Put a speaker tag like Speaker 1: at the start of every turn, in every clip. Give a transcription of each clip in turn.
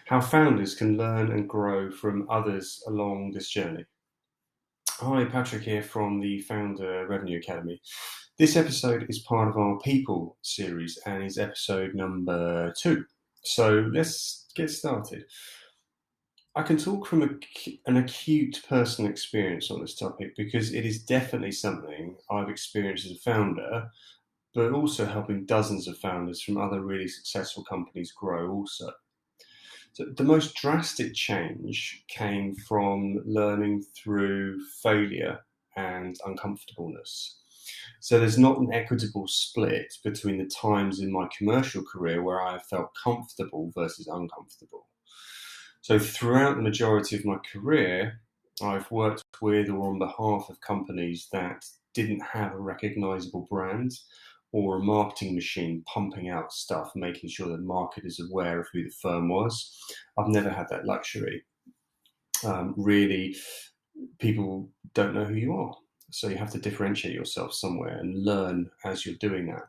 Speaker 1: how founders can learn and grow from others along this journey. Hi, Patrick here from the Founder Revenue Academy. This episode is part of our People series and is episode number 2. So let's get started. I can talk from an acute personal experience on this topic because it is definitely something I've experienced as a founder, but also helping dozens of founders from other really successful companies grow also. So the most drastic change came from learning through failure and uncomfortableness. So there's not an equitable split between the times in my commercial career where I have felt comfortable versus uncomfortable. So throughout the majority of my career, I've worked with or on behalf of companies that didn't have a recognisable brand or a marketing machine pumping out stuff, making sure the market is aware of who the firm was. I've never had that luxury. Really, people don't know who you are. So you have to differentiate yourself somewhere and learn as you're doing that.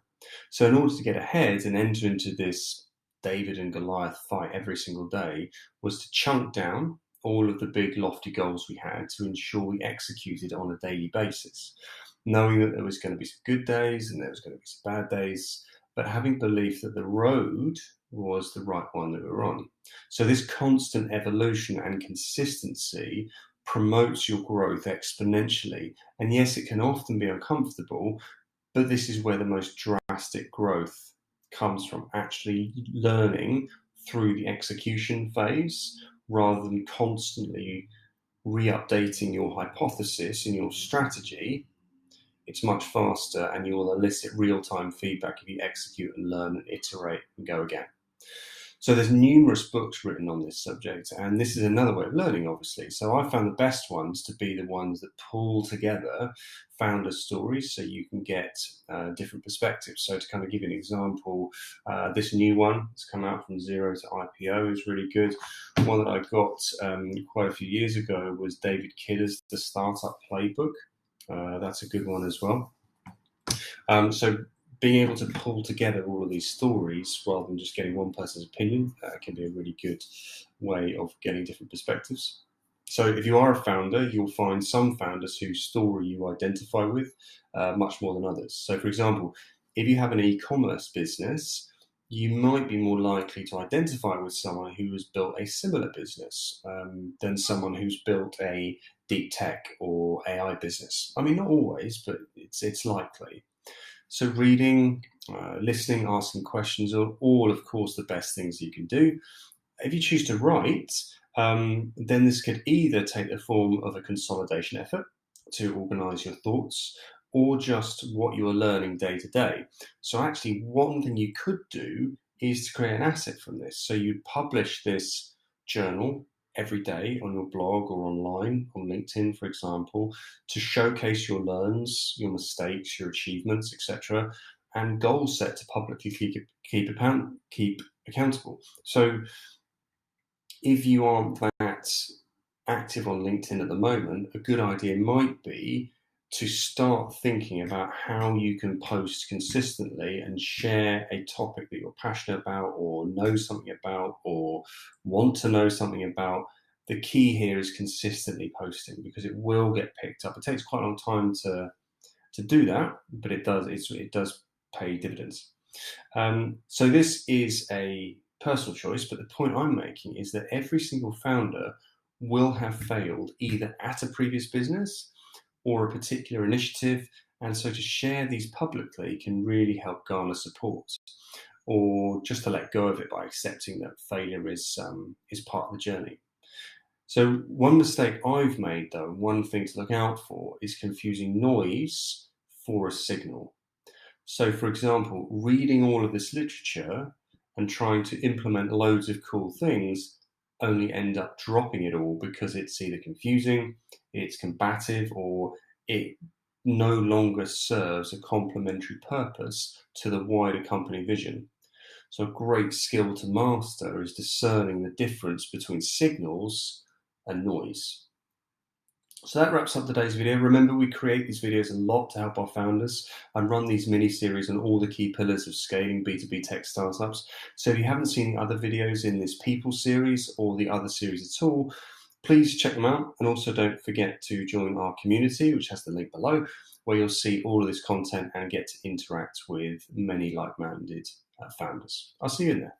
Speaker 1: So in order to get ahead and enter into this David and Goliath fight every single day was to chunk down all of the big lofty goals we had to ensure we executed on a daily basis, knowing that there was going to be some good days and there was going to be some bad days, but having belief that the road was the right one that we were on. So this constant evolution and consistency promotes your growth exponentially. And yes, it can often be uncomfortable, but this is where the most drastic growth comes from, actually learning through the execution phase rather than constantly re-updating your hypothesis and your strategy. It's much faster and you will elicit real-time feedback if you execute and learn and iterate and go again. So there's numerous books written on this subject, and this is another way of learning, obviously. So I found the best ones to be the ones that pull together founder stories so you can get different perspectives. So to kind of give you an example, this new one that's come out from Zero to IPO is really good. One that I got quite a few years ago was David Kidder's The Startup Playbook. That's a good one as well. So being able to pull together all of these stories rather than just getting one person's opinion can be a really good way of getting different perspectives. So if you are a founder, you'll find some founders whose story you identify with much more than others. So for example, if you have an e-commerce business, you might be more likely to identify with someone who has built a similar business than someone who's built a deep tech or AI business. I mean, not always, but it's likely. So reading, listening, asking questions are all, of course, the best things you can do. If you choose to write, then this could either take the form of a consolidation effort to organise your thoughts or just what you're learning day to day. So actually, one thing you could do is to create an asset from this. So you publish this journal every day on your blog or online, on LinkedIn, for example, to showcase your learns, your mistakes, your achievements, etc., and goals set to publicly keep accountable. So if you aren't that active on LinkedIn at the moment, a good idea might be to start thinking about how you can post consistently and share a topic that you're passionate about or know something about or want to know something about. The key here is consistently posting because it will get picked up. It takes quite a long time to do that, but it does pay dividends. So this is a personal choice, but the point I'm making is that every single founder will have failed either at a previous business or a particular initiative, and so to share these publicly can really help garner support, or just to let go of it by accepting that failure is part of the journey. So one mistake I've made, though, one thing to look out for is confusing noise for a signal. So, for example, reading all of this literature and trying to implement loads of cool things only end up dropping it all because it's either confusing, it's combative, or it no longer serves a complementary purpose to the wider company vision. So a great skill to master is discerning the difference between signals and noise. So that wraps up today's video. Remember, we create these videos a lot to help our founders and run these mini-series on all the key pillars of scaling B2B tech startups. So if you haven't seen the other videos in this People series or the other series at all, please check them out. And also don't forget to join our community, which has the link below, where you'll see all of this content and get to interact with many like-minded founders. I'll see you in there.